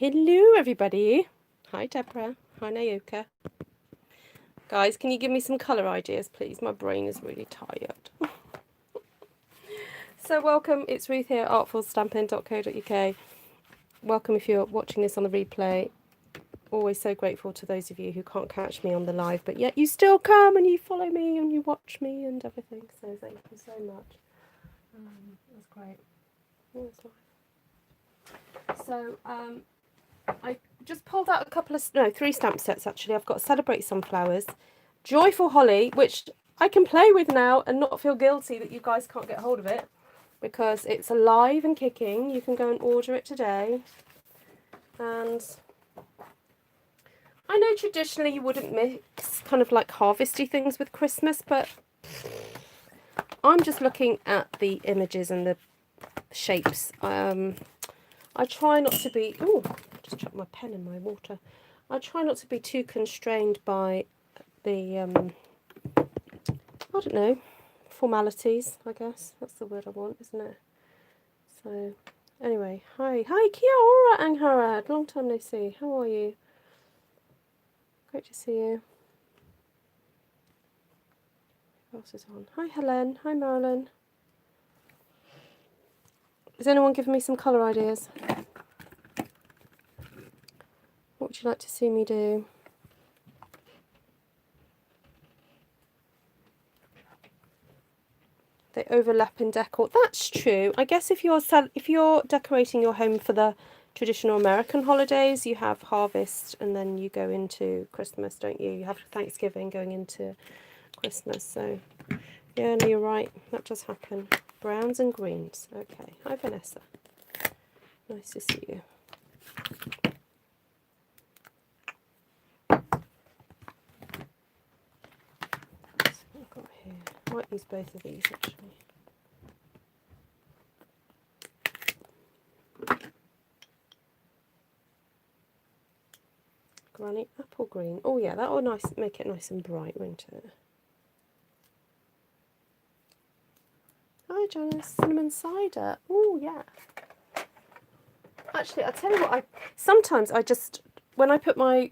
Hello everybody. Hi Deborah. Hi Nayoka. Guys, can you give me some colour ideas please? My brain is really tired. So welcome, it's Ruth here at artfulstampin.co.uk. Welcome if you're watching this on the replay. Always so grateful to those of you who can't catch me on the live, but yet you still come and you follow me and you watch me and everything. So thank you so much. That's great. So I just pulled out a couple of, no, 3 stamp sets actually. I've got Celebrate Sunflowers, Joyful Holly, which I can play with now and not feel guilty that you guys can't get hold of it because it's alive and kicking. You can go and order it today. And I know traditionally you wouldn't mix kind of like harvesty things with Christmas, but I'm just looking at the images and the shapes. I try not to be, oh, just chucked my pen in my water. I try not to be too constrained by the, I don't know, formalities, I guess. That's the word I want, isn't it? So, anyway, hi. Hi, kia ora, Angharad. Long time no see. How are you? Great to see you. Who else is on? Hi, Helen. Hi, Marilyn. Is anyone giving me some colour ideas? What would you like to see me do? They overlap in decor. That's true. I guess if you're decorating your home for the traditional American holidays, you have harvest and then you go into Christmas, don't you? You have Thanksgiving going into Christmas. So yeah, no, you're right. That does happen. Browns and greens. Okay. Hi, Vanessa. Nice to see you. What's I've got here? I might use both of these actually. Granny apple green. Oh yeah, that will make it nice and bright, won't it? Hi Janice, cinnamon cider. Oh yeah. Actually, I'll tell you what, sometimes I just, when I put my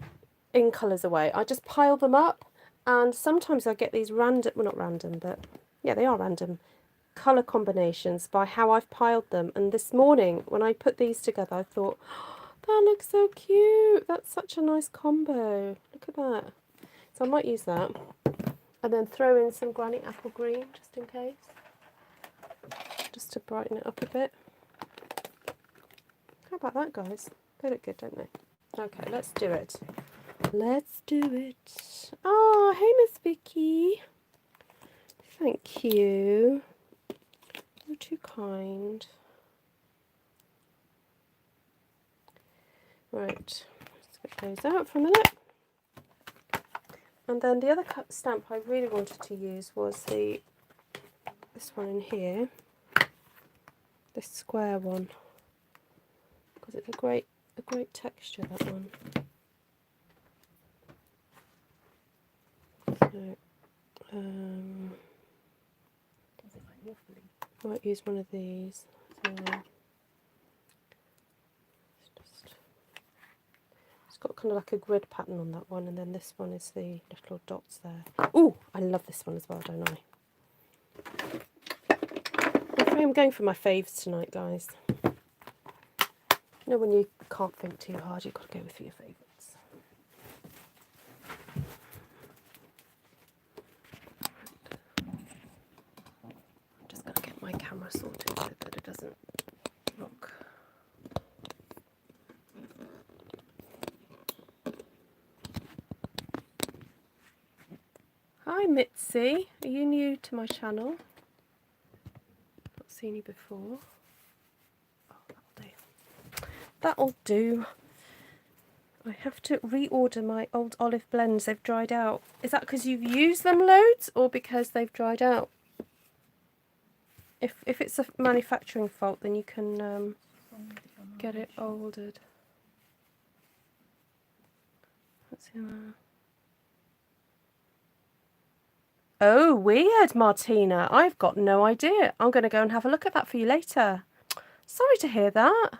in colours away, I just pile them up, and sometimes I get these random, well not random, but yeah, they are random colour combinations by how I've piled them. And this morning when I put these together I thought, oh, that looks so cute, that's such a nice combo, look at that. So I might use that and then throw in some granny apple green just in case, just to brighten it up a bit. How about that, guys? They look good, don't they? Okay, let's do it. Let's do it. Oh, hey, Miss Vicky. Thank you. You're too kind. Right, let's get those out for a minute. And then the other stamp I really wanted to use was this one in here. This square one. Because it's a great texture, that one. So, might use one of these. So, it's got kind of like a grid pattern on that one, and then this one is the little dots there. Oh, I love this one as well, don't I? I'm going for my faves tonight, guys. You know when you can't think too hard, you've got to go with your favourites. I'm just going to get my camera sorted so that it doesn't rock. Hi Mitzi, are you new to my channel? Not seen you before. That'll do. I have to reorder my old olive blends. They've dried out. Is that because you've used them loads or because they've dried out? If it's a manufacturing fault, then you can get it ordered. What's in there? Oh, weird, Martina. I've got no idea. I'm going to go and have a look at that for you later. Sorry to hear that.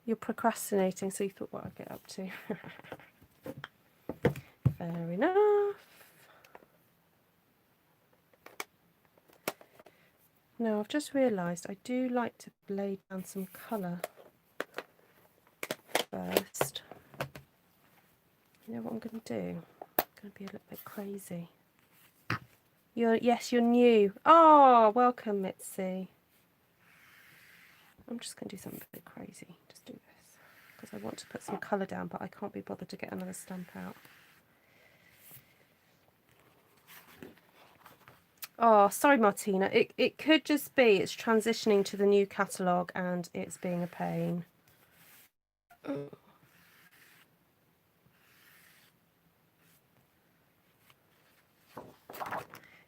You're procrastinating, so you thought what I'd get up to. Fair enough. Now, I've just realised I do like to lay down some colour first. You know what I'm going to do? I'm going to be a little bit crazy. Yes, you're new. Oh, welcome, Mitzi. I'm just going to do something a bit crazy. Just do this. Because I want to put some colour down, but I can't be bothered to get another stamp out. Oh, sorry, Martina. It could just be it's transitioning to the new catalogue and it's being a pain.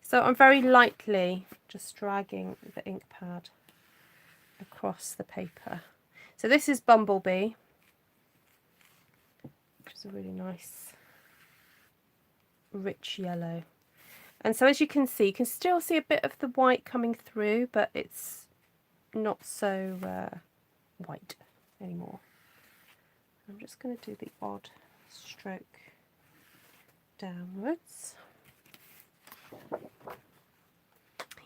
So I'm very lightly just dragging the ink pad across the paper. So this is Bumblebee, which is a really nice rich yellow. And so as you can still see a bit of the white coming through, but it's not so white anymore. I'm just going to do the odd stroke downwards.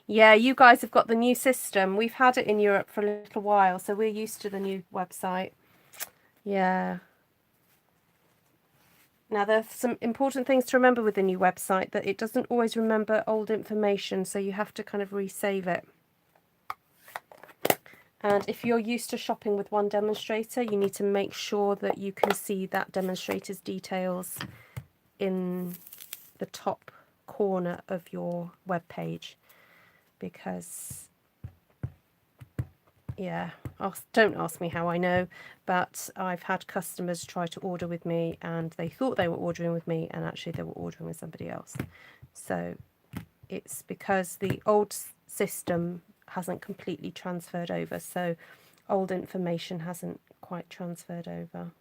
Yeah, you guys have got the new system. We've had it in Europe for a little while, so we're used to the new website. Yeah. Now, there's some important things to remember with the new website, that it doesn't always remember old information, so you have to kind of resave it. And if you're used to shopping with one demonstrator, you need to make sure that you can see that demonstrator's details in the top corner of your web page. Because, yeah, don't ask me how I know, but I've had customers try to order with me and they thought they were ordering with me and actually they were ordering with somebody else. So it's because the old system hasn't completely transferred over, so old information hasn't quite transferred over.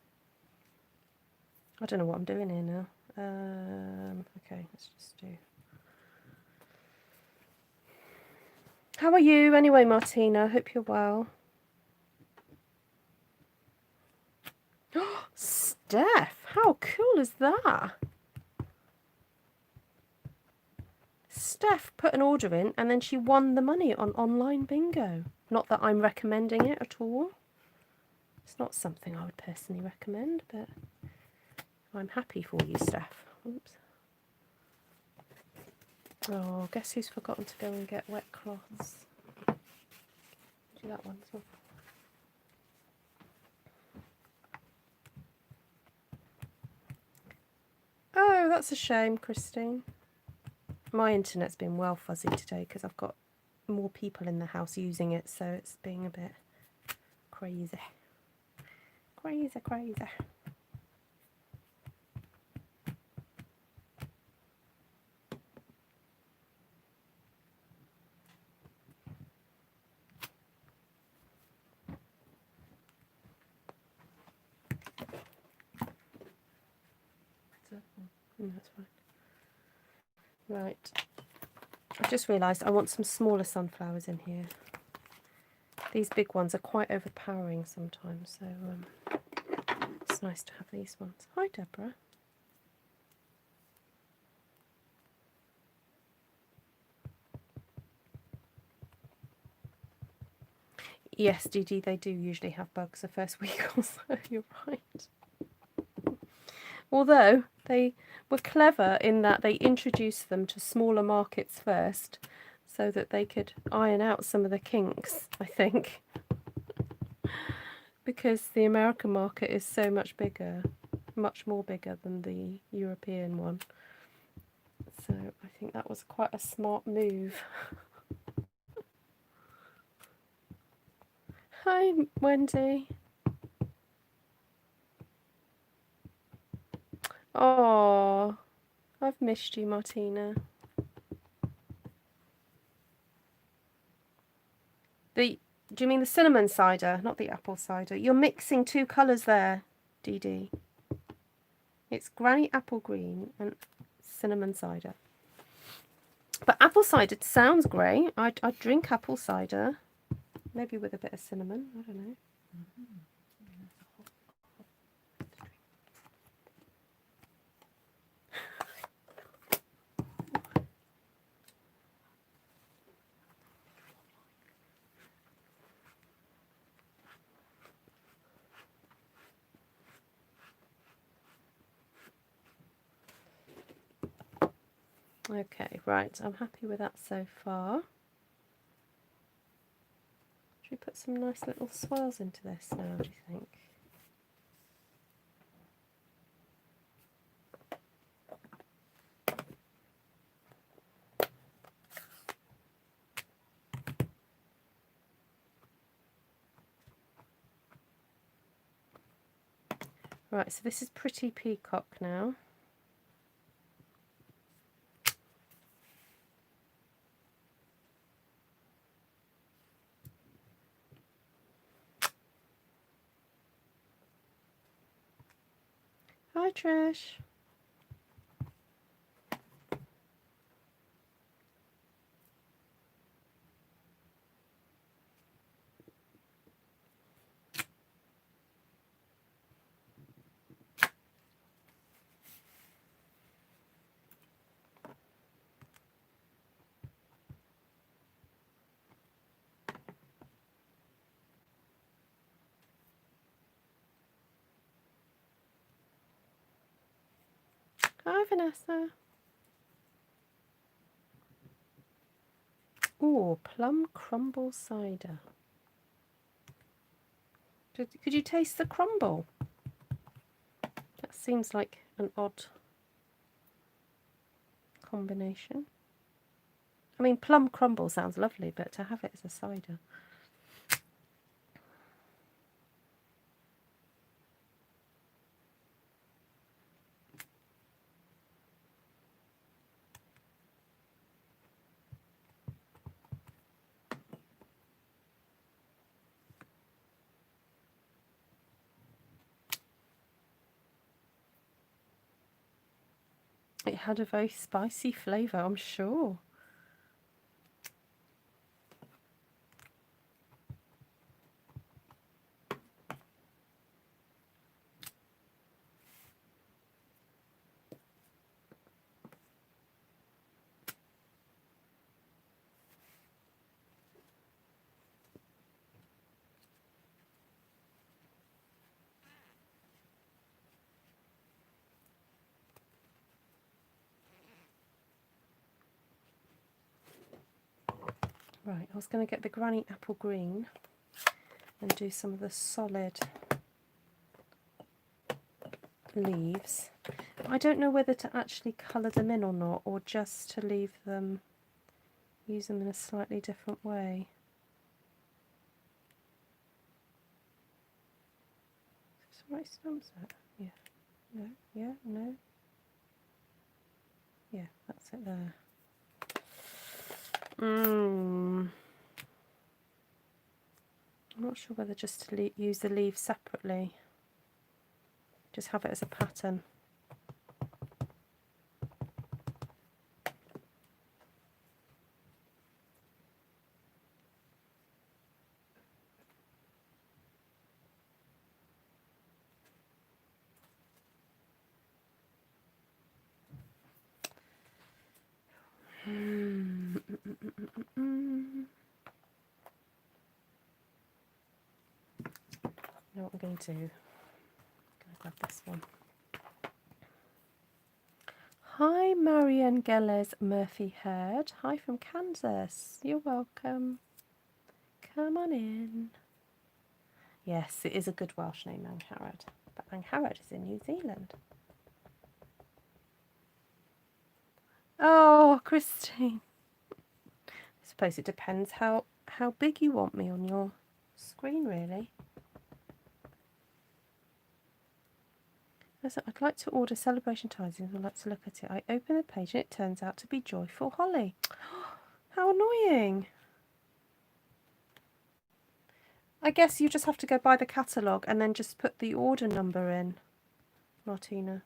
I don't know what I'm doing here now. Okay, let's just do... How are you anyway, Martina? Hope you're well. Steph, how cool is that? Steph put an order in and then she won the money on online bingo. Not that I'm recommending it at all. It's not something I would personally recommend, but I'm happy for you, Steph. Oops. Oh, guess who's forgotten to go and get wet cloths? Do that one as well. Oh, that's a shame, Christine. My internet's been well fuzzy today because I've got more people in the house using it, so it's being a bit crazy. Crazy. That's fine. Right. I've just realised I want some smaller sunflowers in here. These big ones are quite overpowering sometimes, so it's nice to have these ones. Hi, Deborah. Yes, Dee Dee, they do usually have bugs the first week or so, you're right. Although they were clever in that they introduced them to smaller markets first so that they could iron out some of the kinks, I think. Because the American market is so much bigger, much more bigger than the European one. So I think that was quite a smart move. Hi, Wendy. Oh, I've missed you, Martina. Do you mean the cinnamon cider, not the apple cider? You're mixing two colours there, Dee Dee. It's granny apple green and cinnamon cider. But apple cider sounds great. I'd drink apple cider. Maybe with a bit of cinnamon. I don't know. Okay, right, I'm happy with that so far. Should we put some nice little swirls into this now, do you think? Right, so this is Pretty Peacock now. Hi Trish. Hi Vanessa. Ooh, plum crumble cider. Could you taste the crumble? That seems like an odd combination. I mean, plum crumble sounds lovely, but to have it as a cider. It had a very spicy flavour, I'm sure. Right, I was going to get the Granny Apple Green and do some of the solid leaves. I don't know whether to actually colour them in or not, or just to leave them, use them in a slightly different way. Is this the right stem set? Yeah. No. Yeah. No. Yeah, that's it there. I'm not sure whether just to use the leaves separately. Just have it as a pattern. You know what I'm going to do? I'm going to grab this one. Hi, Marion Gelles Murphy Hurd. Hi from Kansas. You're welcome. Come on in. Yes, it is a good Welsh name, Angharad. But Angharad is in New Zealand. Oh, Christine. I suppose it depends how big you want me on your screen, really. I'd like to order celebration tidings. I'd like to look at it. I open the page and it turns out to be Joyful Holly. How annoying. I guess you just have to go by the catalogue and then just put the order number in, Martina.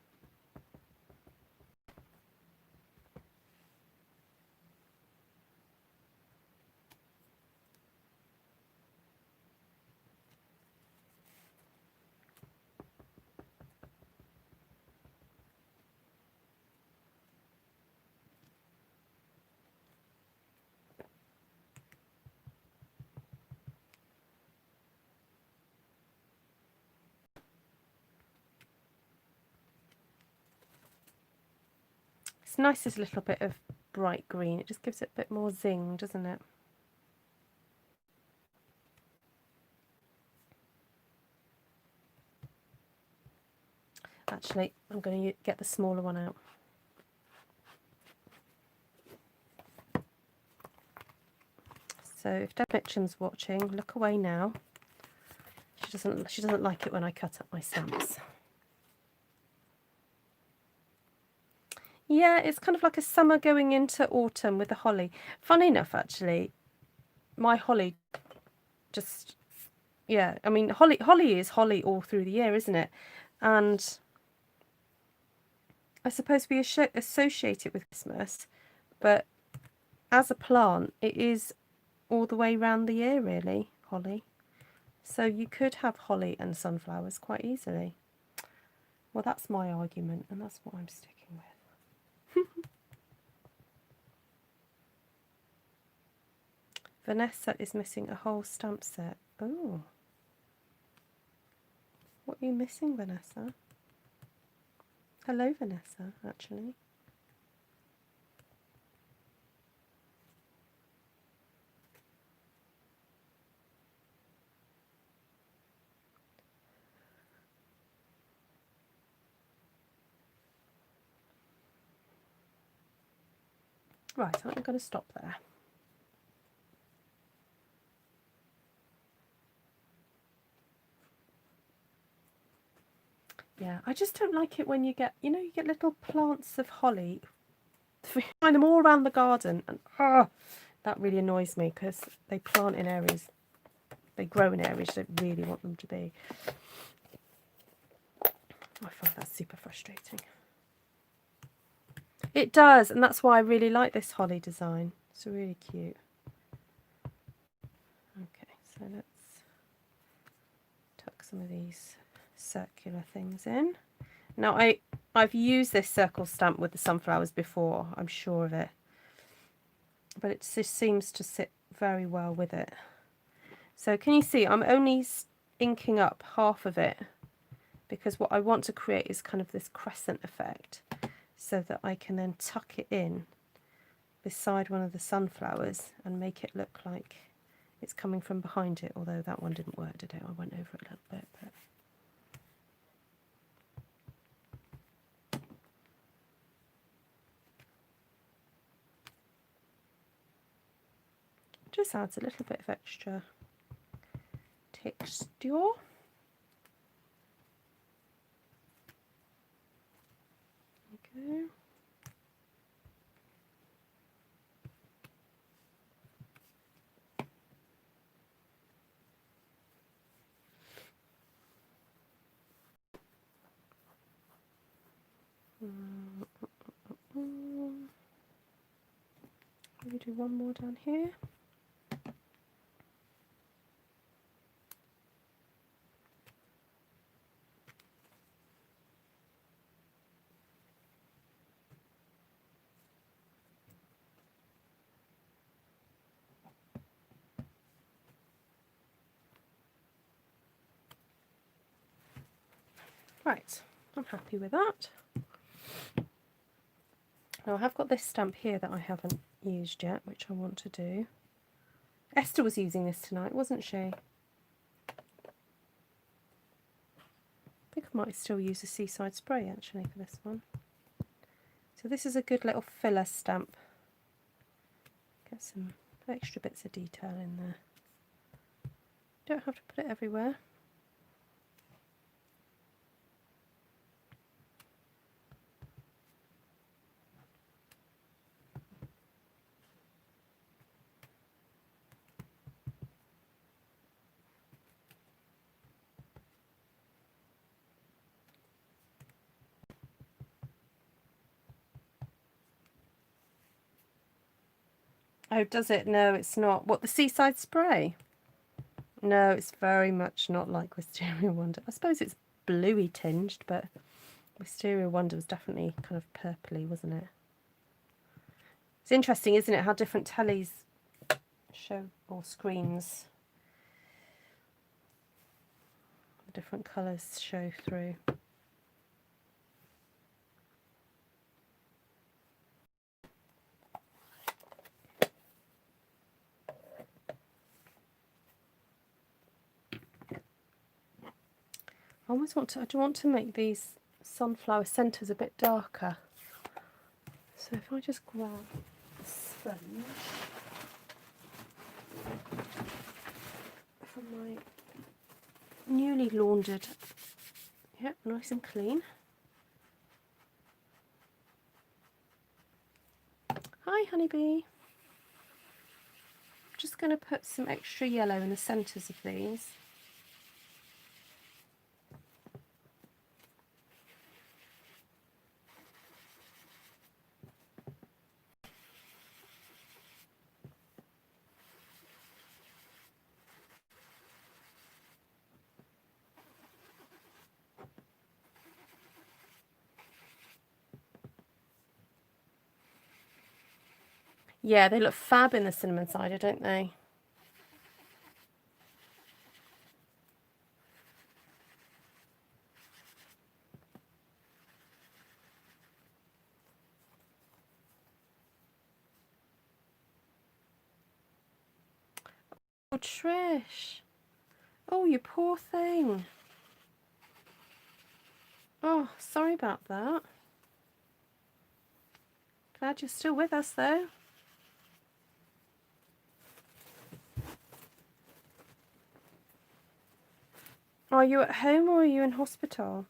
It's nice, this little bit of bright green. It just gives it a bit more zing, doesn't it? Actually, I'm going to get the smaller one out. So if Deb Mitchum's watching, look away now. She doesn't like it when I cut up my stamps. Yeah, it's kind of like a summer going into autumn with the holly. Funny enough, actually, my holly just, yeah, I mean, holly is holly all through the year, isn't it? And I suppose we associate it with Christmas, but as a plant, it is all the way round the year, really, holly. So you could have holly and sunflowers quite easily. Well, that's my argument, and that's what I'm sticking with. Vanessa is missing a whole stamp set. Oh. What are you missing, Vanessa? Hello, Vanessa, actually. Right, I'm going to stop there. Yeah, I just don't like it when you get, you know, you get little plants of holly. You find them all around the garden, and that really annoys me because they plant in areas, they grow in areas you don't really want them to be. I find that super frustrating. It does, and that's why I really like this holly design. It's really cute. Okay, so let's tuck some of these circular things in. Now I've used this circle stamp with the sunflowers before, I'm sure of it, but it just seems to sit very well with it. So can you see I'm only inking up half of it, because what I want to create is kind of this crescent effect, so that I can then tuck it in beside one of the sunflowers and make it look like it's coming from behind it, although that one didn't work, did it? I went over it a little bit, but just adds a little bit of extra texture. Okay. Maybe do one more down here. Right, I'm happy with that. Now I have got this stamp here that I haven't used yet, which I want to do. Esther was using this tonight, wasn't she? I think I might still use a Seaside Spray actually for this one. So this is a good little filler stamp. Get some extra bits of detail in there. Don't have to put it everywhere. Oh, does it? No, it's not. What, the Seaside Spray? No, it's very much not like Wisteria Wonder. I suppose it's bluey tinged, but Wisteria Wonder was definitely kind of purpley, wasn't it? It's interesting, isn't it, how different tellies show, or screens, the different colours show through. I do want to make these sunflower centres a bit darker. So if I just grab a sponge from my newly laundered, yep, nice and clean. Hi honeybee. I'm just going to put some extra yellow in the centres of these. Yeah, they look fab in the cinnamon cider, don't they? Oh, Trish. Oh, you poor thing. Oh, sorry about that. Glad you're still with us, though. Are you at home or are you in hospital?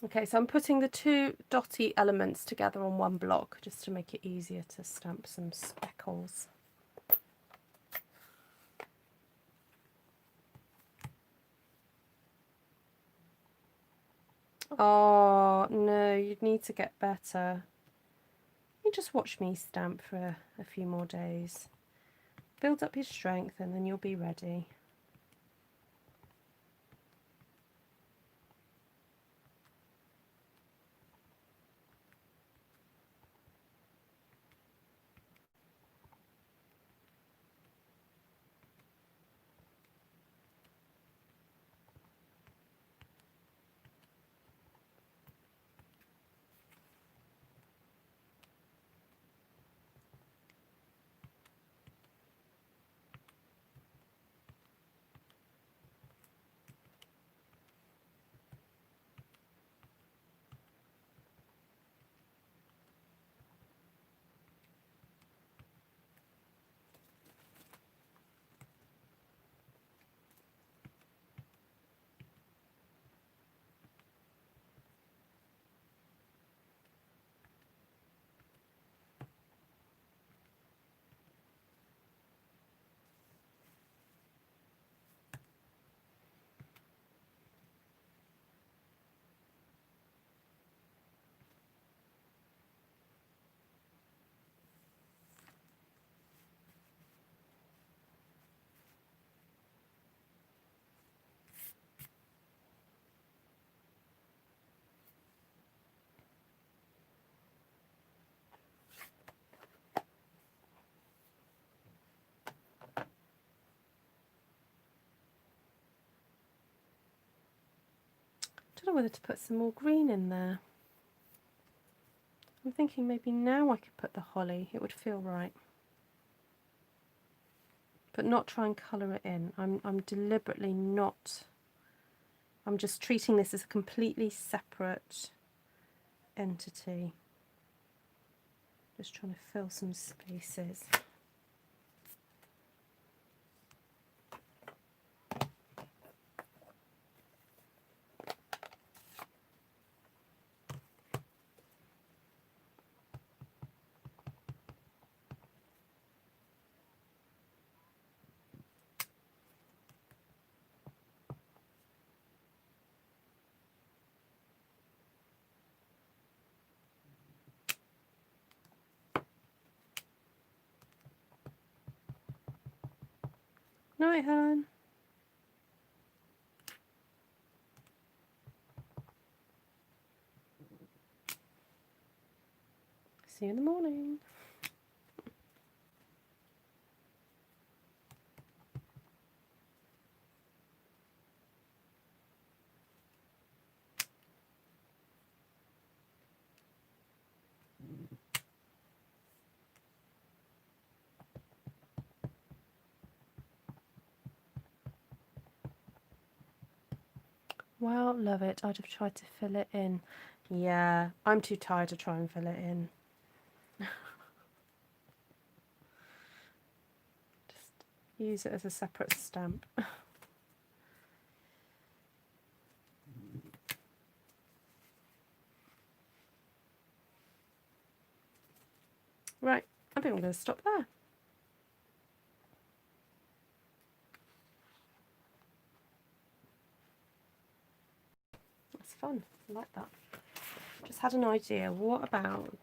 Okay, so I'm putting the two dotty elements together on one block just to make it easier to stamp some speckles. Oh, no, you'd need to get better. You just watch me stamp for a few more days. Build up your strength and then you'll be ready. I don't know whether to put some more green in there. I'm thinking maybe now I could put the holly, it would feel right. But not try and colour it in. I'm deliberately not. I'm just treating this as a completely separate entity. Just trying to fill some spaces. Night, hon. See you in the morning. Well, love it. I'd have tried to fill it in. Yeah, I'm too tired to try and fill it in. Just use it as a separate stamp. Right, I think I'm going to stop there. That's fun. I like that. Just had an idea. What about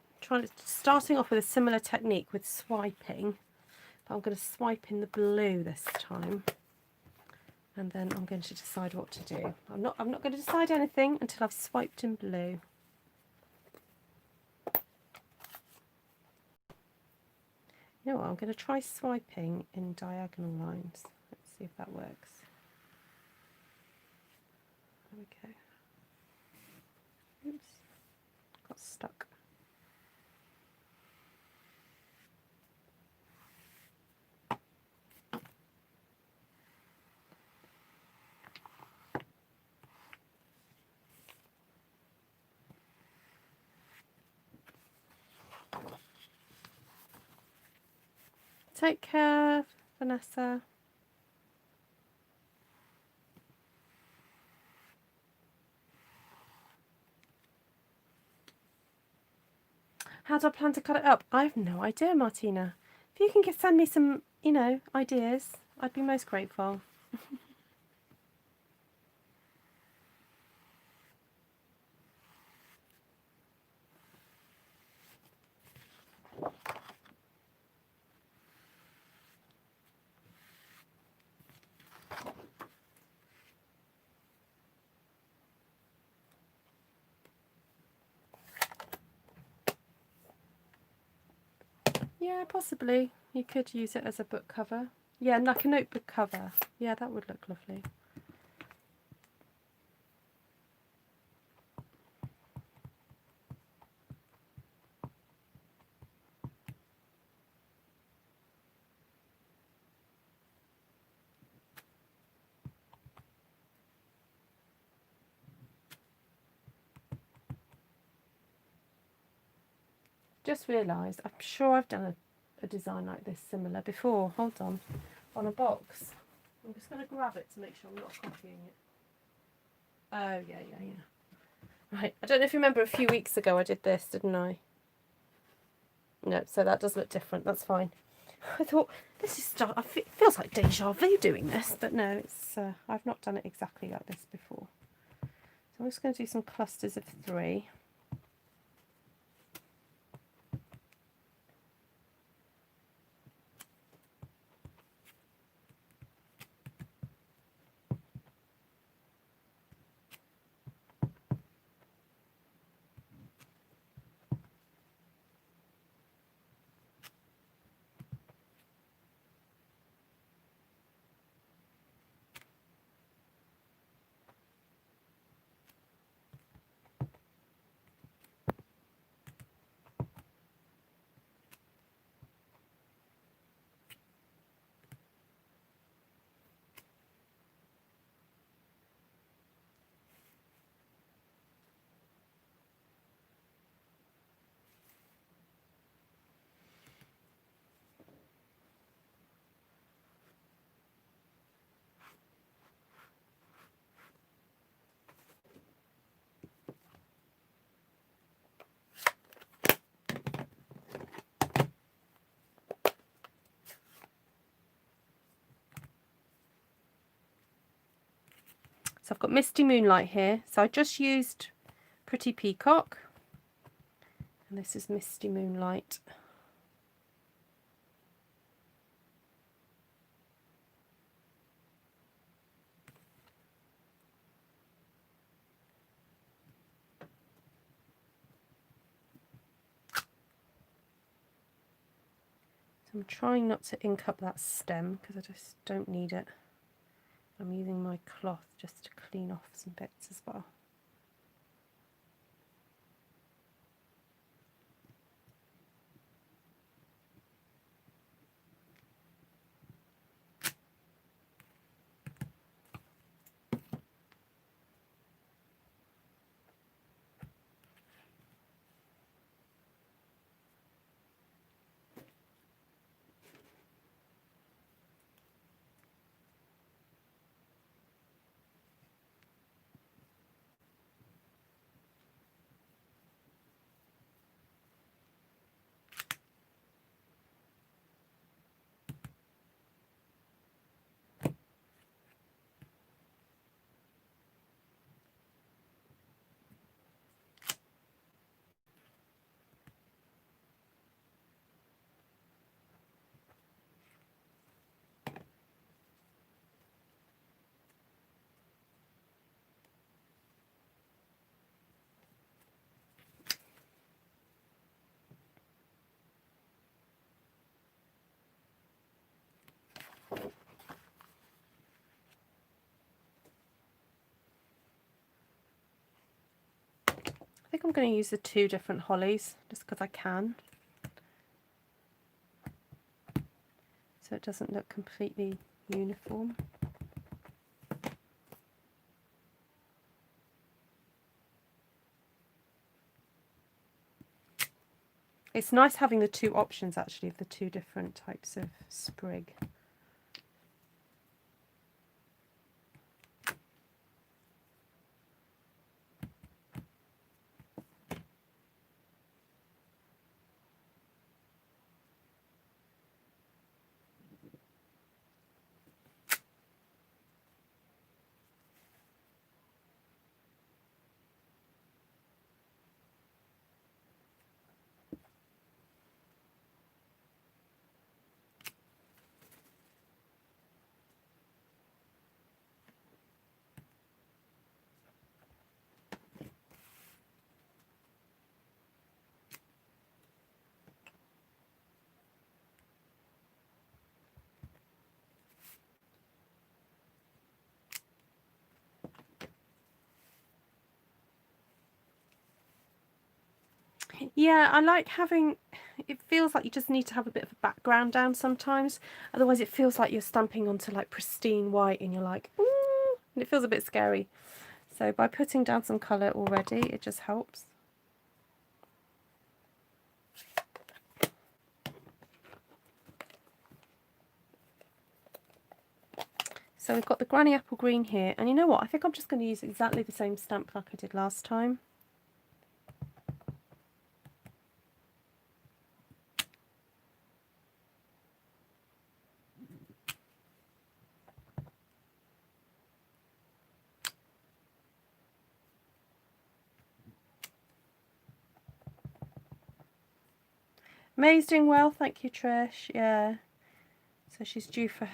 starting off with a similar technique with swiping, but I'm going to swipe in the blue this time, and then I'm going to decide what to do. I'm not going to decide anything until I've swiped in blue. You know what? I'm going to try swiping in diagonal lines. Let's see if that works. There we go. Oops, got stuck. Take care, Vanessa. How do I plan to cut it up? I have no idea, Martina. If you can send me some, ideas, I'd be most grateful. Yeah, possibly. You could use it as a book cover. Yeah, like a notebook cover. Yeah, that would look lovely. Just realised, I'm sure I've done a design like this similar before. Hold on a box. I'm just going to grab it to make sure I'm not copying it. Oh, yeah. Right, I don't know if you remember a few weeks ago I did this, didn't I? No, so that does look different. That's fine. I thought, this is stuff, it feels like deja vu doing this, but no, it's I've not done it exactly like this before. So I'm just going to do some clusters of 3. So I've got Misty Moonlight here. So I just used Pretty Peacock. And this is Misty Moonlight. I'm trying not to ink up that stem because I just don't need it. I'm using my cloth just to clean off some bits as well. I think I'm going to use the 2 different hollies just because I can, so it doesn't look completely uniform. It's nice having the 2 options actually of the 2 different types of sprig. Yeah, I like having, it feels like you just need to have a bit of a background down sometimes, otherwise it feels like you're stamping onto like pristine white and you're like, ooh, and it feels a bit scary. So by putting down some colour already, it just helps. So we've got the Granny Apple Green here, and you know what, I think I'm just going to use exactly the same stamp like I did last time. May's doing well, thank you Trish, yeah. So she's due for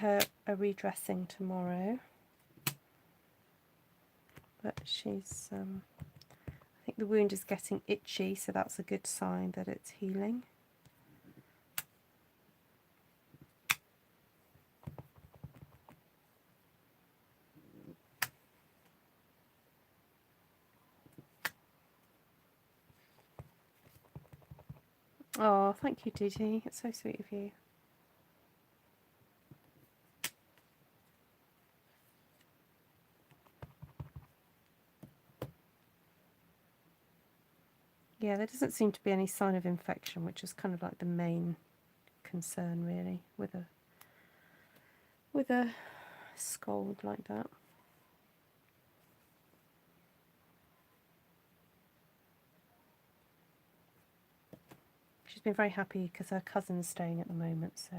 a redressing tomorrow. But she's, I think the wound is getting itchy, so that's a good sign that it's healing. Oh, thank you, Didi. It's so sweet of you. Yeah, there doesn't seem to be any sign of infection, which is kind of like the main concern, really, with a scald like that. She's been very happy because her cousin's staying at the moment, so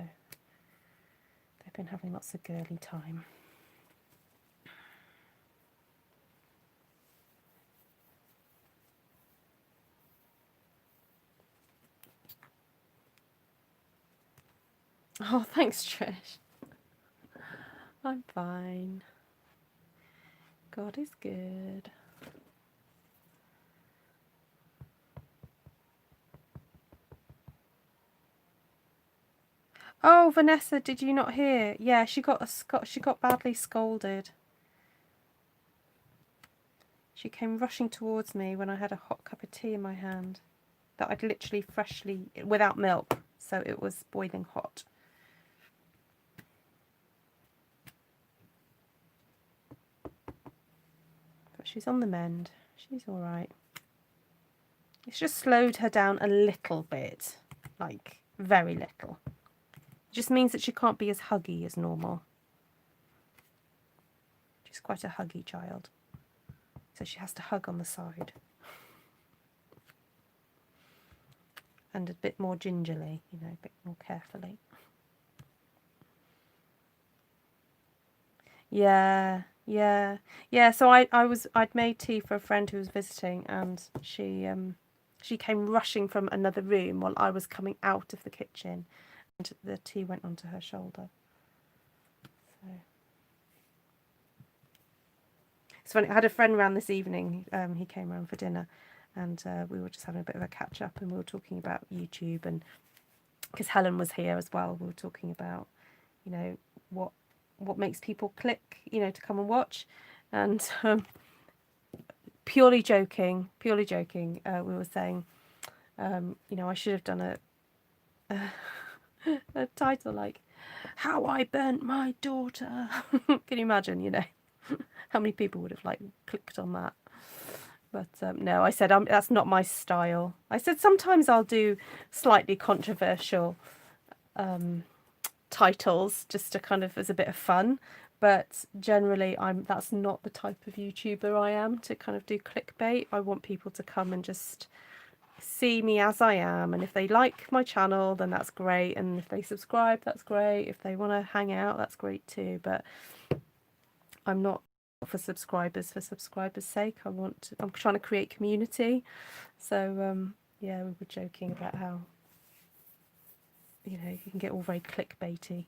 they've been having lots of girly time. Oh, thanks, Trish. I'm fine. God is good. Oh, Vanessa, did you not hear? Yeah, she got badly scolded. She came rushing towards me when I had a hot cup of tea in my hand that I'd literally freshly, without milk, so it was boiling hot. But she's on the mend. She's all right. It's just slowed her down a little bit, like very little. It just means that she can't be as huggy as normal. She's quite a huggy child, so she has to hug on the side. And a bit more gingerly, you know, a bit more carefully. Yeah. So I'd made tea for a friend who was visiting, and she came rushing from another room while I was coming out of the kitchen, and the tea went onto her shoulder. So it's funny. I had a friend around this evening. He came around for dinner, and we were just having a bit of a catch up, and we were talking about YouTube, and because Helen was here as well, we were talking about, you know, what makes people click, you know, to come and watch, and purely joking, we were saying, you know, I should have done a title like "How I Burnt My Daughter." Can you imagine, you know, how many people would have like clicked on that? But no, I said that's not my style. I said sometimes I'll do slightly controversial titles just to kind of as a bit of fun, but generally that's not the type of YouTuber I am, to kind of do clickbait. I want people to come and just see me as I am, and if they like my channel then that's great, and if they subscribe that's great, if they want to hang out that's great too, but I'm not for subscribers sake. I'm trying to create community. So yeah, we were joking about how, you know, you can get all very clickbaity.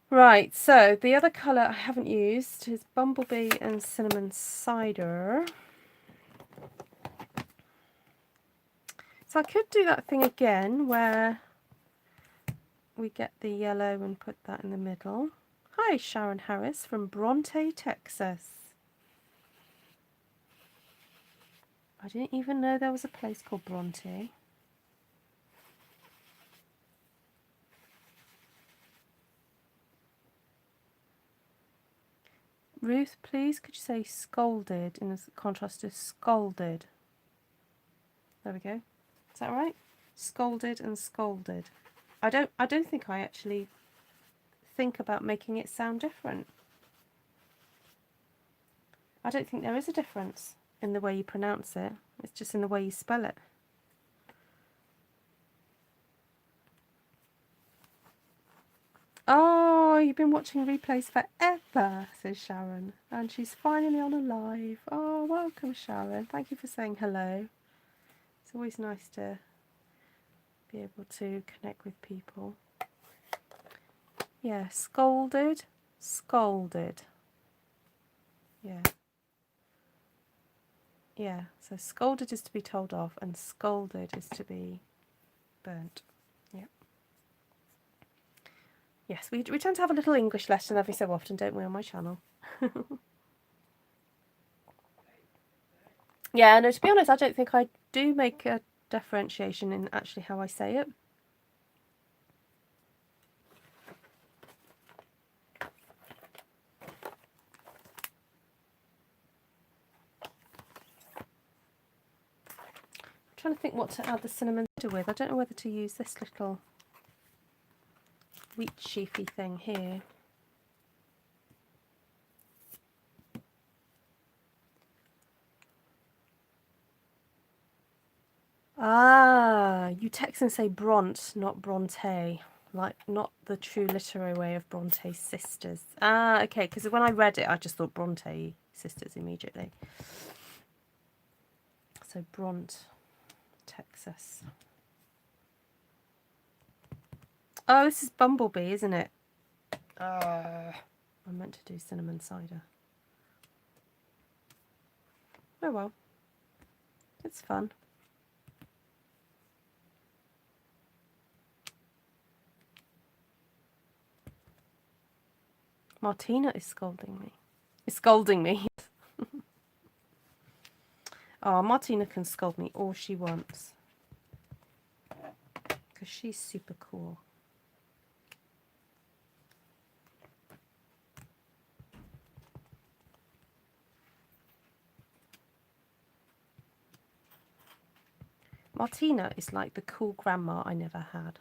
Right, so the other colour I haven't used is Bumblebee and Cinnamon Cider. So I could do that thing again where we get the yellow and put that in the middle. Hi, Sharon Harris from Bronte, Texas. I didn't even know there was a place called Bronte. Ruth, please, could you say scolded in contrast to scalded? There we go. Is that right? Scolded and scolded. I don't think I actually think about making it sound different. I don't think there is a difference in the way you pronounce it. It's just in the way you spell it. Oh, you've been watching replays forever, says Sharon. And she's finally on a live. Oh, welcome, Sharon. Thank you for saying hello. It's always nice to be able to connect with people. Yeah, scolded, scolded. Yeah. Yeah, so scolded is to be told off, and scolded is to be burnt. Yeah. Yes, we tend to have a little English lesson every so often, don't we, on my channel? Yeah, no, to be honest, I don't think I do make a differentiation in actually how I say it. I'm trying to think what to add the cinnamon with. I don't know whether to use this little wheat sheafy thing here. Ah, you text and say Bront, not Bronte. Like, not the true literary way of Bronte sisters. Ah, okay, because when I read it, I just thought Bronte sisters immediately. So, Bront, Texas. Oh, this is Bumblebee, isn't it? I meant to do cinnamon cider. Oh well. It's fun. Martina is scolding me. Is scolding me. Oh, Martina can scold me all she wants. Because she's super cool. Martina is like the cool grandma I never had.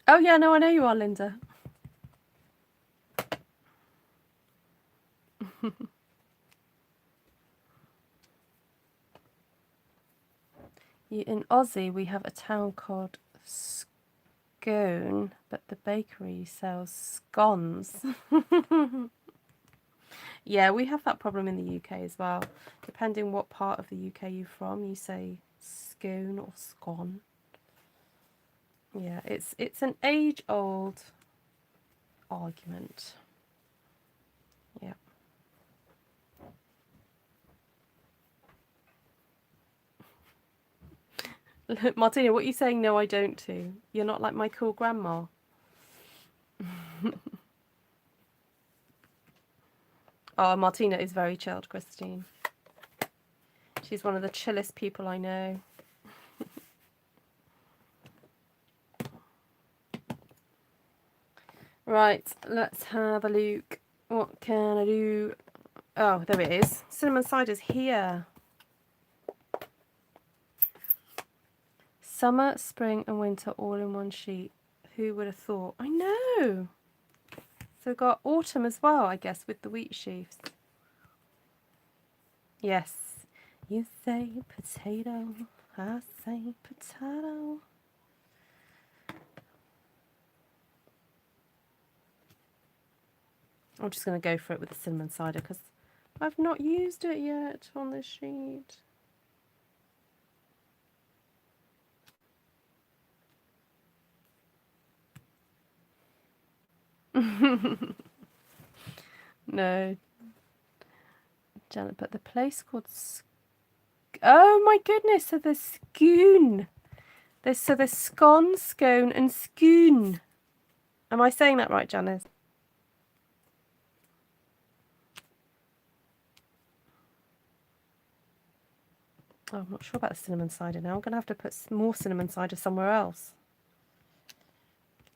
Oh yeah, no, I know you are, Linda. In Aussie, we have a town called Scone, but the bakery sells scones. Yeah, we have that problem in the UK as well. Depending what part of the UK you're from, you say scone or scone. Yeah, it's an age-old argument. Yeah. Look, Martina, what are you saying no I don't to? You're not like my cool grandma. Oh, Martina is very chilled, Christine. She's one of the chillest people I know. Right, let's have a look. What can I do? Oh, there it is. Cinnamon cider's here. Summer, spring and winter all in one sheet. Who would have thought? I know. So we've got autumn as well, I guess, with the wheat sheaves. Yes. You say potato, I say potato. I'm just going to go for it with the cinnamon cider because I've not used it yet on this sheet. No. Janet, but the place called... Oh my goodness, so there's scoon. There's scone, scone and scoon. Am I saying that right, Janice? Oh, I'm not sure about the cinnamon cider now. I'm going to have to put more cinnamon cider somewhere else.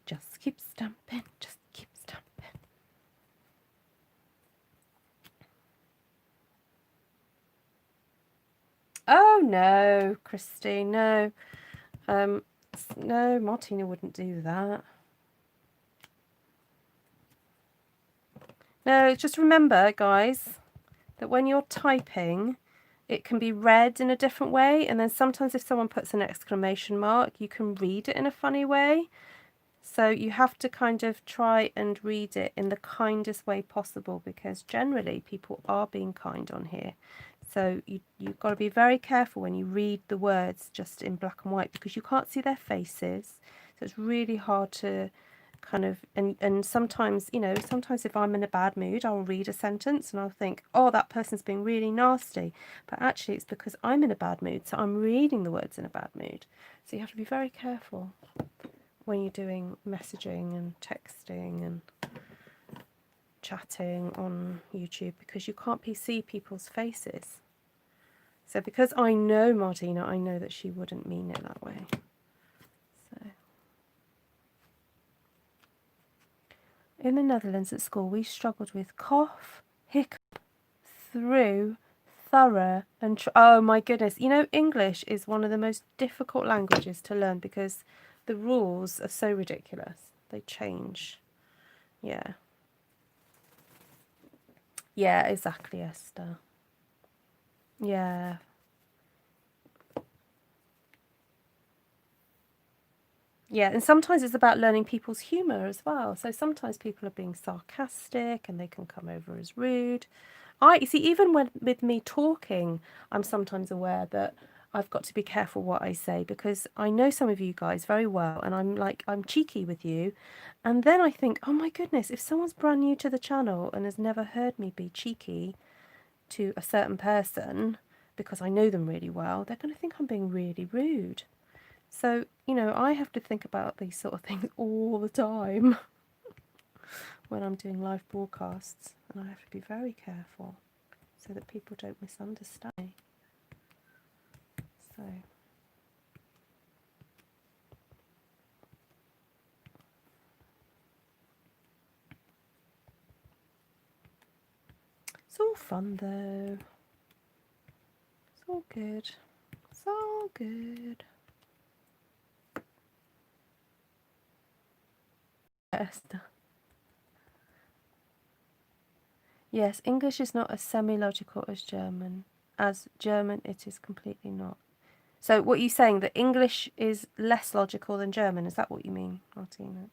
Just keep stamping, just keep stamping. Oh no, Christine, no. No, Martina wouldn't do that. No, just remember, guys, that when you're typing, it can be read in a different way, and then sometimes if someone puts an exclamation mark, you can read it in a funny way. So you have to kind of try and read it in the kindest way possible, because generally people are being kind on here. So you've got to be very careful when you read the words just in black and white, because you can't see their faces. So it's really hard to kind of, and sometimes, you know, sometimes if I'm in a bad mood, I'll read a sentence and I'll think, oh, that person's being really nasty. But actually it's because I'm in a bad mood, so I'm reading the words in a bad mood. So you have to be very careful when you're doing messaging and texting and chatting on YouTube, because you can't see people's faces. So because I know Martina, I know that she wouldn't mean it that way. So in the Netherlands at school, we struggled with cough, hiccup, through, thorough, and oh my goodness. You know, English is one of the most difficult languages to learn because the rules are so ridiculous. They change. Yeah. Yeah, exactly, Esther. Yeah. Yeah, and sometimes it's about learning people's humour as well. So sometimes people are being sarcastic and they can come over as rude. You see, even with me talking, I'm sometimes aware that I've got to be careful what I say, because I know some of you guys very well, and I'm cheeky with you, and then I think, oh my goodness, if someone's brand new to the channel and has never heard me be cheeky to a certain person because I know them really well, they're going to think I'm being really rude. So, you know, I have to think about these sort of things all the time when I'm doing live broadcasts, and I have to be very careful so that people don't misunderstand me. So it's all fun though. It's all good. It's all good. Esther. Yes, English is not as semi-logical as German. As German, it is completely not. So what are you saying, that English is less logical than German? Is that what you mean, Martina?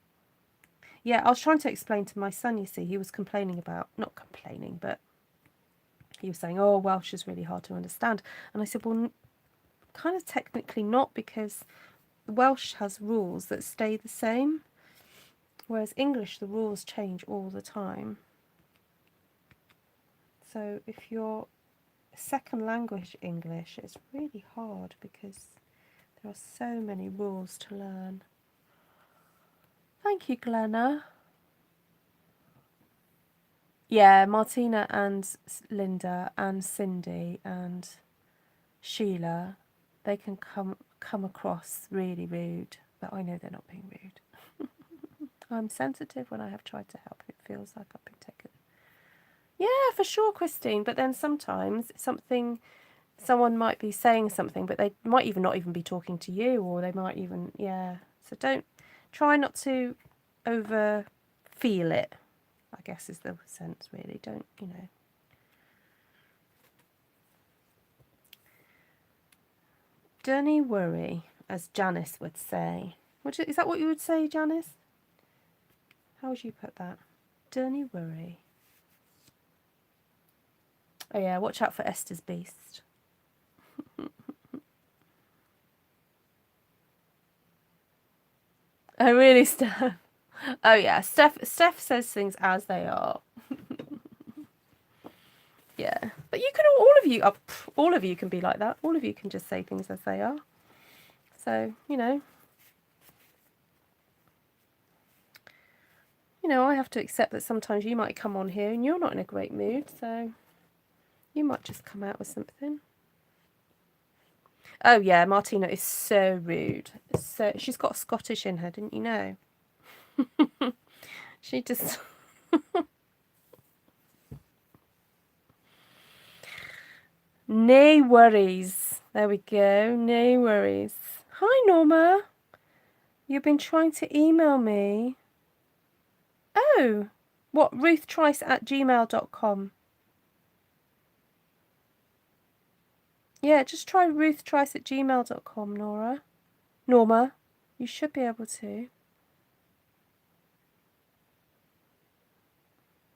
Yeah, I was trying to explain to my son, you see, he was complaining about, not complaining, but he was saying, oh, Welsh is really hard to understand. And I said, well, kind of technically not, because Welsh has rules that stay the same, whereas English, the rules change all the time. So if you're second language English, it's really hard because there are so many rules to learn. Thank you, Glenna. Yeah, Martina and Linda and Cindy and Sheila, they can come across really rude, but I know they're not being rude. I'm sensitive when I have tried to help. It feels like I've been taken. Yeah, for sure, Christine. But then sometimes someone might be saying something, but they might even not even be talking to you, or they might even, yeah. So try not to over feel it, I guess is the sense, really. Don't, you know. Dunny worry, as Janice would say. Is that what you would say, Janice? How would you put that? Dunny worry. Oh yeah, watch out for Esther's beast. Oh really, Steph? Oh yeah, Steph says things as they are. Yeah, but you can all of you can be like that. All of you can just say things as they are. So I have to accept that sometimes you might come on here and you're not in a great mood, so you might just come out with something. Oh yeah, Martina is so rude. So she's got Scottish in her, didn't you know? She just no worries. There we go. No worries. Hi Norma. You've been trying to email me. Oh, what? ruthtrice@gmail.com. Yeah, just try ruthtrice@gmail.com, Norma, you should be able to.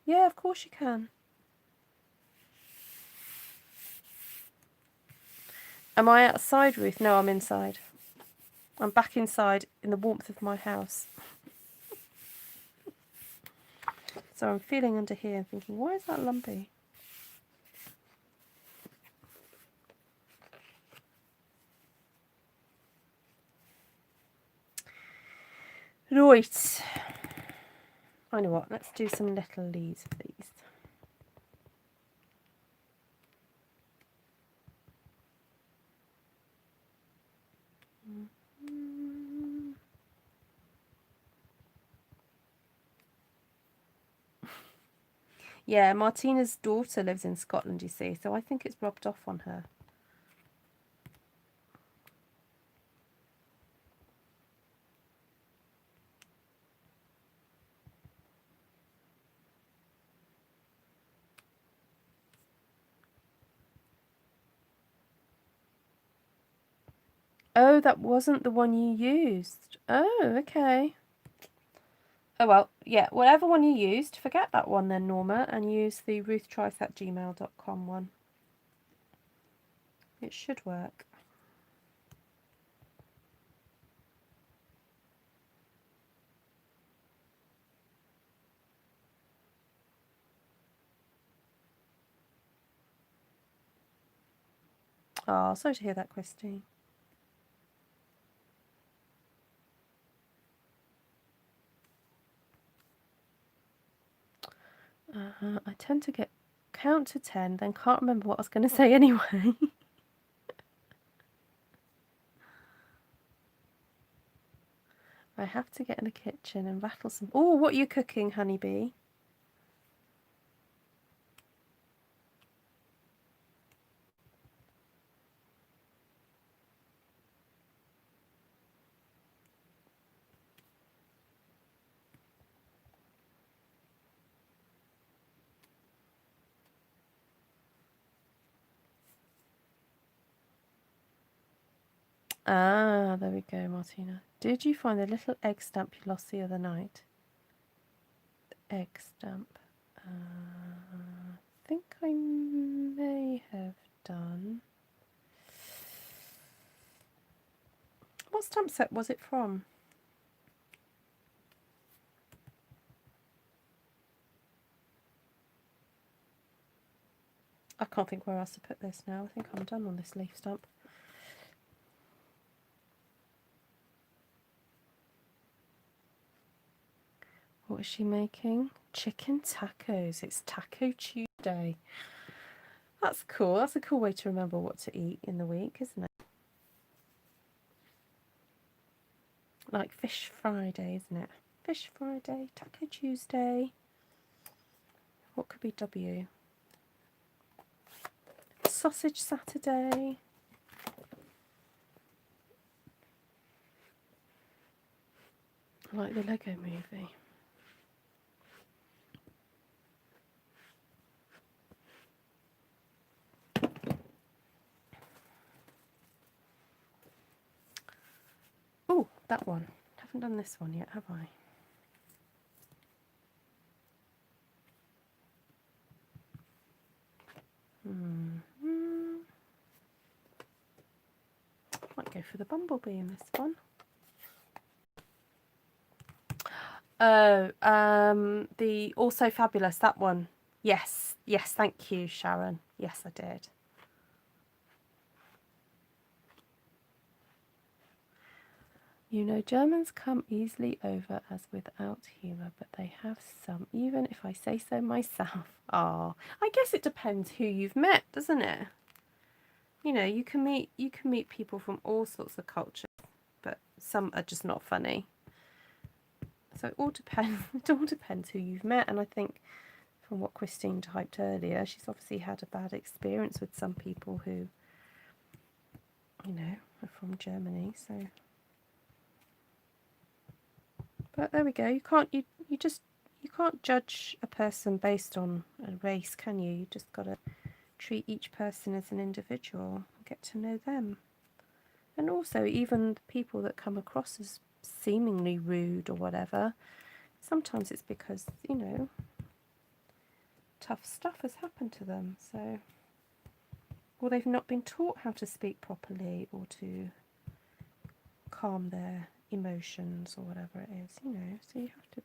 Yeah, of course you can. Am I outside, Ruth? No, I'm inside. I'm back inside in the warmth of my house. So I'm feeling under here and thinking, why is that lumpy? Right. I know what, let's do some little leaves, please. Yeah, Martina's daughter lives in Scotland, you see, so I think it's rubbed off on her. Oh, that wasn't the one you used. Oh, okay. Oh, well, yeah, whatever one you used, forget that one then, Norma, and use the ruthtrice@gmail.com one. It should work. Oh, sorry to hear that, Christy. I tend to count to 10, then can't remember what I was going to say anyway. I have to get in the kitchen and rattle some... Oh, what are you cooking, honeybee? Ah, there we go, Martina. Did you find the little egg stamp you lost the other night? The egg stamp. I think I may have done. What stamp set was it from? I can't think where else to put this now. I think I'm done on this leaf stamp. What is she making? Chicken tacos. It's Taco Tuesday. That's cool. That's a cool way to remember what to eat in the week, isn't it? Like Fish Friday, isn't it? Fish Friday, Taco Tuesday. What could be W? Sausage Saturday. Like the Lego movie. Oh, that one. Haven't done this one yet, have I? Might go for the Bumblebee in this one. Oh, the Also Fabulous, that one. Yes, yes, thank you, Sharon. Yes, I did. You know, Germans come easily over as without humour, but they have some, even if I say so myself. Ah, I guess it depends who you've met, doesn't it? You know, you can meet people from all sorts of cultures, but some are just not funny. So it all depends. It all depends who you've met, and I think from what Christine typed earlier, she's obviously had a bad experience with some people who, you know, are from Germany. So, but there we go. You can't judge a person based on a race, can you? You just got to treat each person as an individual, get to know them, and also even the people that come across as seemingly rude or whatever. Sometimes it's because, you know, tough stuff has happened to them, so, or they've not been taught how to speak properly or to calm their emotions or whatever it is, you know. So you have to,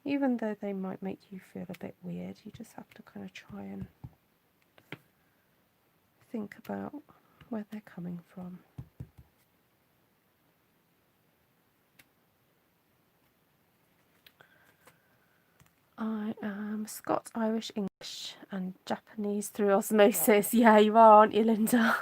even though they might make you feel a bit weird, you just have to kind of try and think about where they're coming from. I am Scots, Irish, English and Japanese through osmosis. Yeah, you are, aren't you, Linda?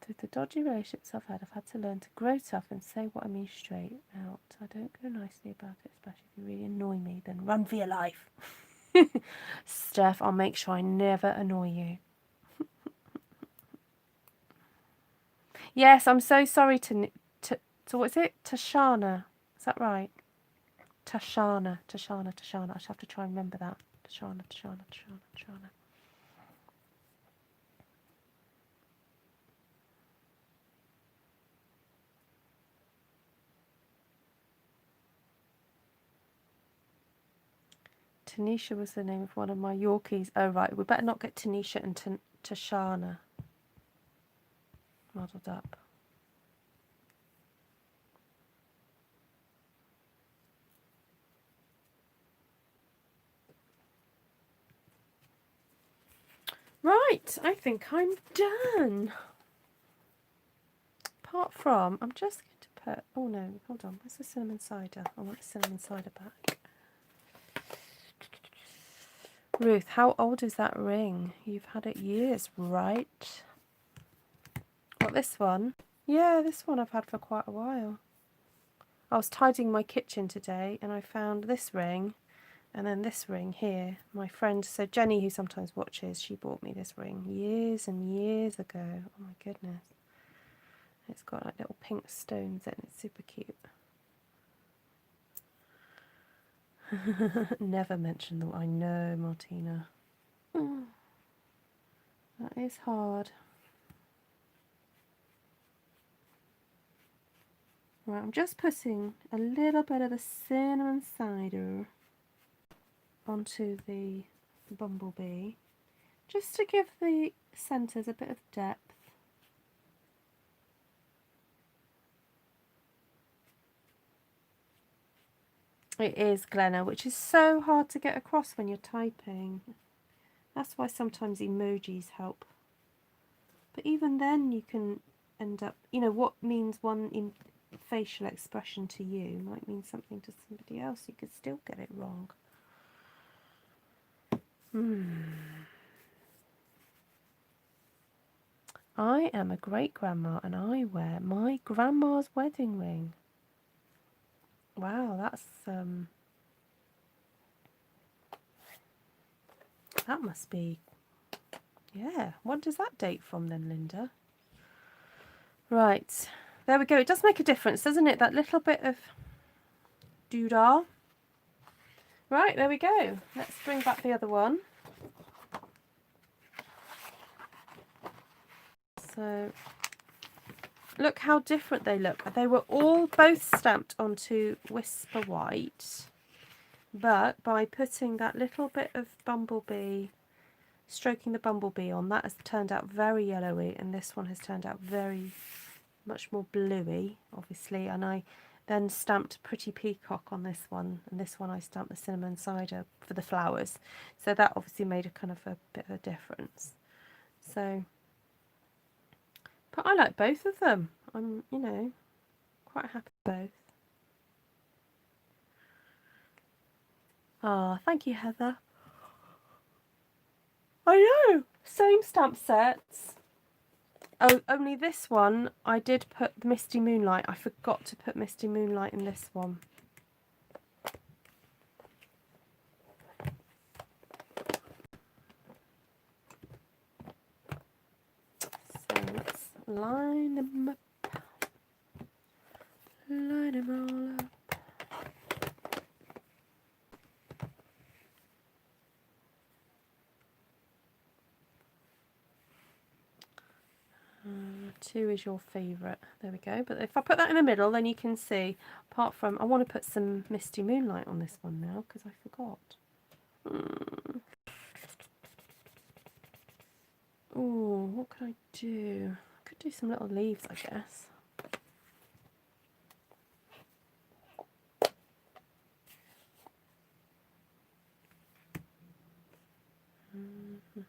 Through the dodgy relationships I've had to learn to grow tough and say what I mean straight out. I don't go nicely about it, especially if you really annoy me, then run for your life. Steph, I'll make sure I never annoy you. Yes, I'm so sorry to what is it? Tashana. Is that right? Tashana. I should have to try and remember that. Tashana. Tanisha was the name of one of my Yorkies. Oh, right. We better not get Tanisha and Tashana muddled up. Right, I think I'm done. Apart from, I'm just going to put, oh no, hold on, where's the cinnamon cider? I want the cinnamon cider back. Ruth, how old is that ring? You've had it years, right? What, this one? Yeah, this one I've had for quite a while. I was tidying my kitchen today and I found this ring and then this ring here. My friend, so Jenny, who sometimes watches, she bought me this ring years and years ago. Oh my goodness. It's got like little pink stones in it. It's super cute. Never mention them. I know, Martina. Oh, that is hard. Right, I'm just putting a little bit of the cinnamon cider onto the Bumblebee, just to give the centres a bit of depth. It is, Glenna, which is so hard to get across when you're typing. That's why sometimes emojis help. But even then you can end up, you know, what means one facial expression to you might mean something to somebody else. You could still get it wrong. I am a great grandma and I wear my grandma's wedding ring. Wow, that's that must be, yeah. What does that date from then, Linda? Right, there we go. It does make a difference, doesn't it? That little bit of doodah. Right, there we go. Let's bring back the other one. So look how different they look. They were all both stamped onto Whisper White, but by putting that little bit of Bumblebee, stroking the Bumblebee on, that has turned out very yellowy, and this one has turned out very much more bluey, obviously. And I then stamped Pretty Peacock on this one, and this one I stamped the cinnamon cider for the flowers. So that obviously made a kind of a bit of a difference. So, but I like both of them. I'm, you know, quite happy with both. Ah, thank you, Heather. I know, same stamp sets. Oh, only this one I did put Misty Moonlight. I forgot to put Misty Moonlight in this one. So let's line them up. Line them all up. Two is your favourite. There we go. But if I put that in the middle, then you can see, apart from, I want to put some Misty Moonlight on this one now, because I forgot. Oh, what could I do? I could do some little leaves, I guess. Let's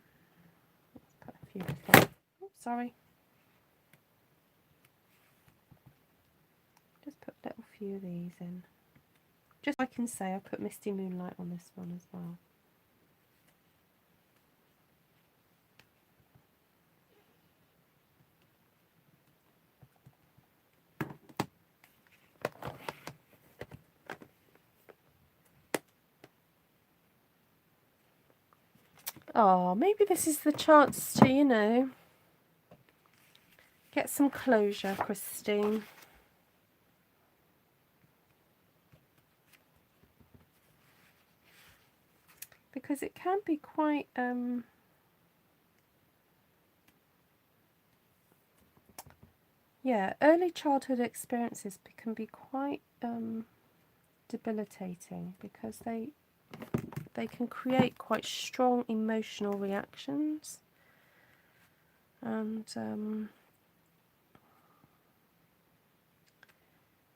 put a few little, oh, sorry. Just put a little few of these in. Just so I can say I put Misty Moonlight on this one as well. Oh, maybe this is the chance to, you know, get some closure, Christine. Because it can be quite, yeah, early childhood experiences can be quite debilitating, because they can create quite strong emotional reactions, and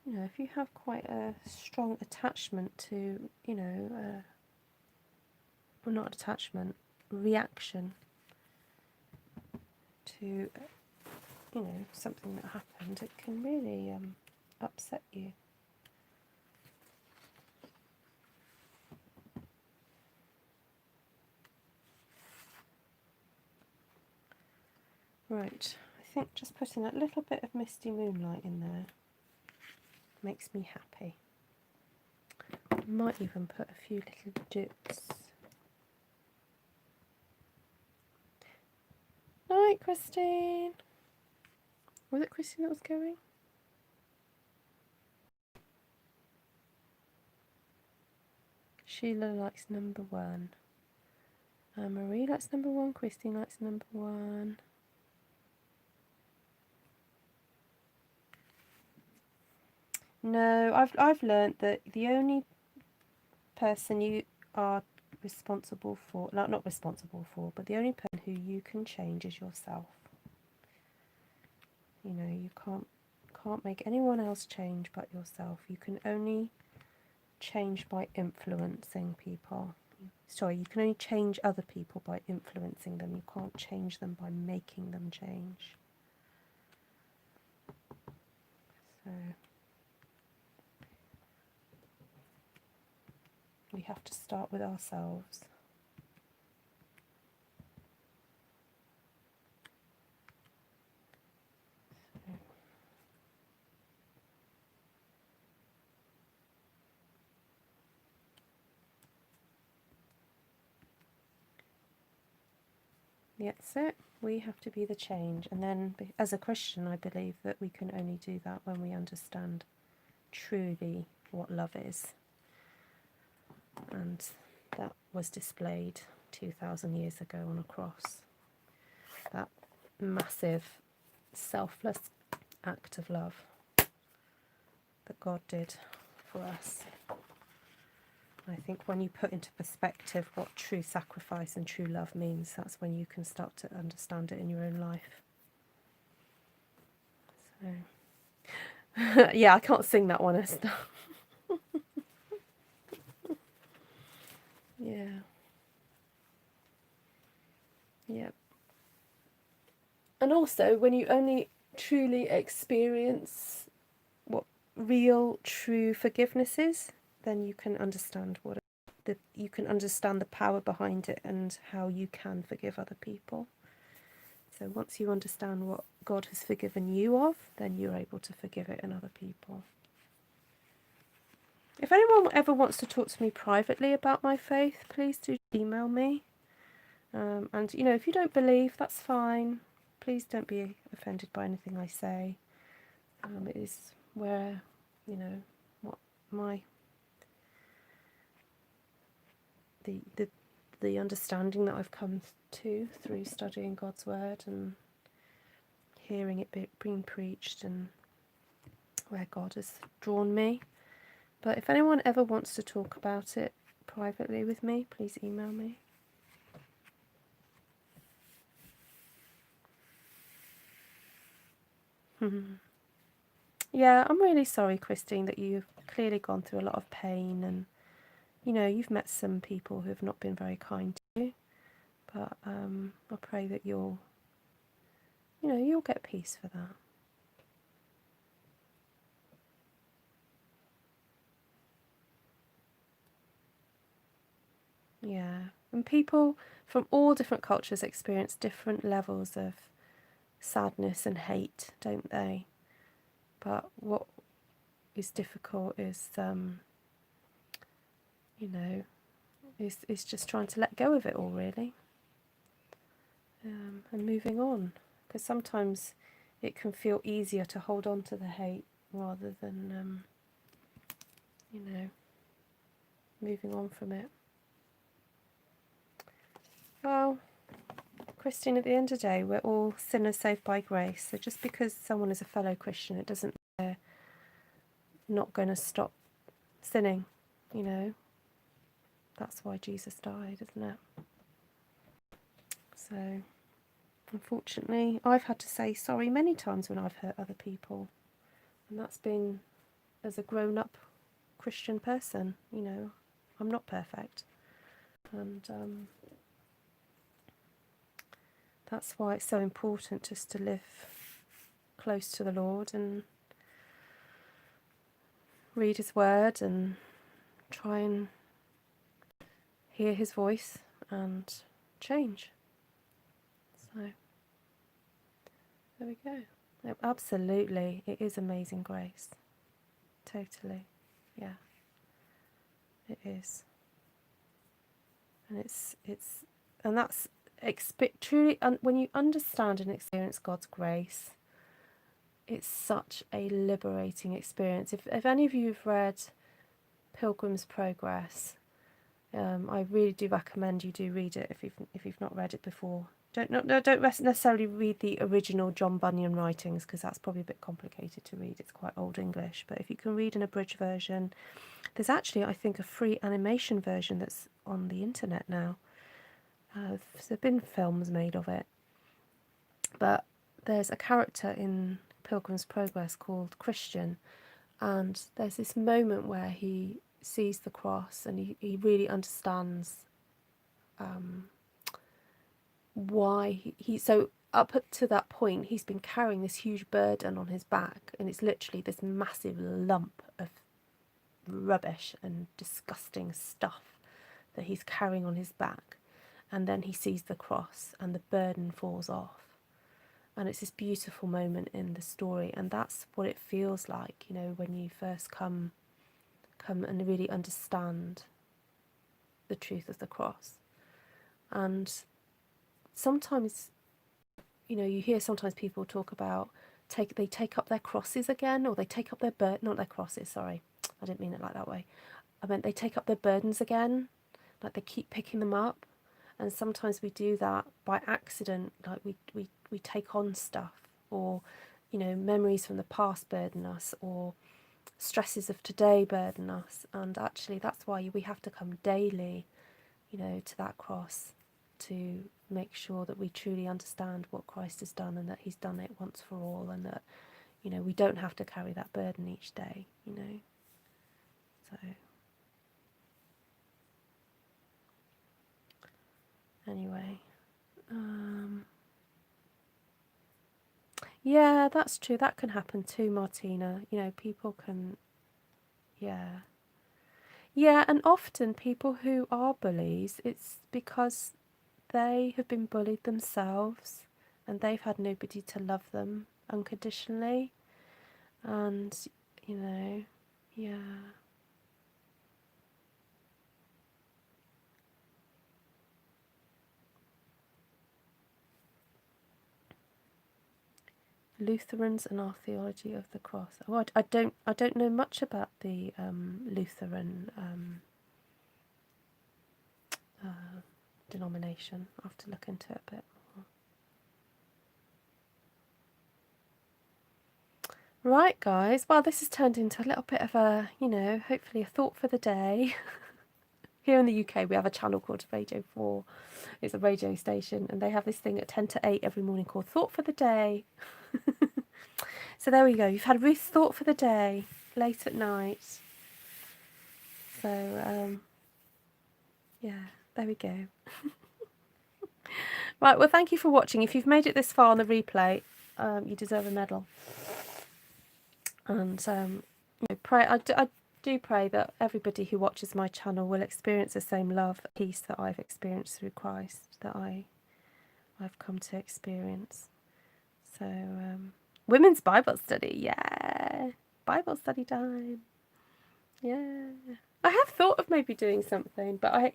you know, if you have quite a strong attachment to, you know, well, not attachment, reaction to, you know, something that happened, it can really upset you. Right, I think just putting a little bit of Misty Moonlight in there makes me happy. I might even put a few little dips. Night, Christine. Was it Christine that was going? Sheila likes number 1. Marie likes number 1. Christine likes number 1. No, I've learned that the only person you are responsible for, not responsible for, but the only person who you can change is yourself. You know, you can't make anyone else change but yourself. You can only change by influencing people. Sorry, you can only change other people by influencing them. You can't change them by making them change. So we have to start with ourselves. That's it. We have to be the change. And then as a Christian, I believe that we can only do that when we understand truly what love is. And that was displayed 2,000 years ago on a cross. That massive, selfless act of love that God did for us. I think when you put into perspective what true sacrifice and true love means, that's when you can start to understand it in your own life. So, yeah, I can't sing that one, Esther. Yeah. Yeah. And also, when you only truly experience what real, true forgiveness is, then you can understand you can understand the power behind it and how you can forgive other people. So once you understand what God has forgiven you of, then you're able to forgive it in other people. If anyone ever wants to talk to me privately about my faith, please do email me. And, you know, if you don't believe, that's fine. Please don't be offended by anything I say. It is where, you know, what my the understanding that I've come to through studying God's word and hearing it being preached, and where God has drawn me. But if anyone ever wants to talk about it privately with me, please email me. Yeah, I'm really sorry, Christine, that you've clearly gone through a lot of pain, and you know, you've met some people who have not been very kind to you. But I pray that you'll get peace for that. Yeah, and people from all different cultures experience different levels of sadness and hate, don't they? But what is difficult is, is just trying to let go of it all, really, and moving on. Because sometimes it can feel easier to hold on to the hate rather than, moving on from it. Well, Christine, at the end of the day, we're all sinners saved by grace. So just because someone is a fellow Christian, it doesn't mean they're not going to stop sinning, you know. That's why Jesus died, isn't it? So, unfortunately, I've had to say sorry many times when I've hurt other people. And that's been as a grown-up Christian person, you know. I'm not perfect. And that's why it's so important just to live close to the Lord and read his word and try and hear his voice and change. So there we go. Absolutely, it is amazing grace. Totally, yeah, it is. And and that's truly. When you understand and experience God's grace, it's such a liberating experience. If any of you have read Pilgrim's Progress, I really do recommend you do read it if you've not read it before. Don't necessarily read the original John Bunyan writings, because that's probably a bit complicated to read. It's quite old English. But if you can read an abridged version, there's actually, I think, a free animation version that's on the internet now. There have been films made of it. But there's a character in Pilgrim's Progress called Christian, and there's this moment where he sees the cross and he really understands why so up to that point he's been carrying this huge burden on his back, and it's literally this massive lump of rubbish and disgusting stuff that he's carrying on his back, and then he sees the cross and the burden falls off. And it's this beautiful moment in the story, and that's what it feels like, you know, when you first come and really understand the truth of the cross. And sometimes, you know, you hear sometimes people talk about they take up their crosses again, or they take up not their crosses, sorry, I didn't mean it like that way. I meant they take up their burdens again, like they keep picking them up. And sometimes we do that by accident, like we take on stuff, or, you know, memories from the past burden us, or stresses of today burden us. And actually that's why we have to come daily, you know, to that cross, to make sure that we truly understand what Christ has done, and that he's done it once for all, and that, you know, we don't have to carry that burden each day, you know. So anyway, yeah, that's true. That can happen too, Martina. You know, people can, yeah. Yeah, and often people who are bullies, it's because they have been bullied themselves and they've had nobody to love them unconditionally. And, you know, yeah. Lutherans and our theology of the cross. Oh, I don't know much about the Lutheran denomination. I'll have to look into it a bit more. Right, guys. Well, this has turned into a little bit of a, you know, hopefully a thought for the day. Here in the UK, we have a channel called Radio 4. It's a radio station, and they have this thing at 10 to 8 every morning called Thought for the Day. So there we go. You've had Ruth's Thought for the Day, late at night. So, yeah, there we go. Right, well, thank you for watching. If you've made it this far on the replay, you deserve a medal. And you know, I do pray that everybody who watches my channel will experience the same love, peace that I've experienced through Christ, that I've come to experience. So, women's Bible study, yeah, Bible study time, yeah. I have thought of maybe doing something, but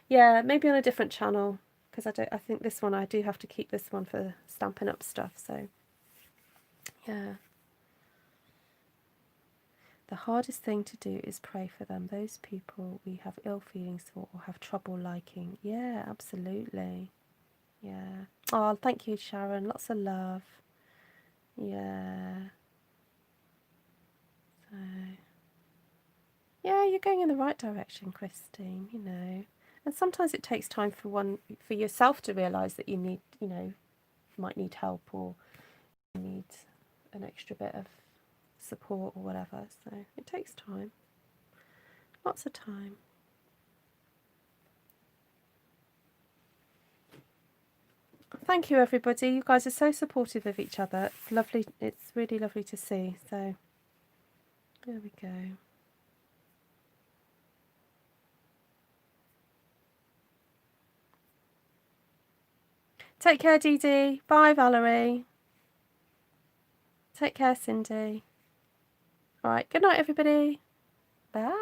yeah, maybe on a different channel, because I think this one, I do have to keep this one for Stampin' Up stuff. So, yeah. The hardest thing to do is pray for them, those people we have ill feelings for or have trouble liking. Yeah, absolutely. Yeah. Oh, thank you, Sharon. Lots of love. Yeah. So, yeah, you're going in the right direction, Christine, you know. And sometimes it takes time for yourself to realise that you need, you know, might need help, or you need an extra bit of support or whatever. So it takes time. Lots of time. Thank you, everybody. You guys are so supportive of each other. It's lovely. It's really lovely to see. So there we go. Take care, Dee Dee. Bye, Valerie. Take care, Cindy. All right. Good night, everybody. Bye.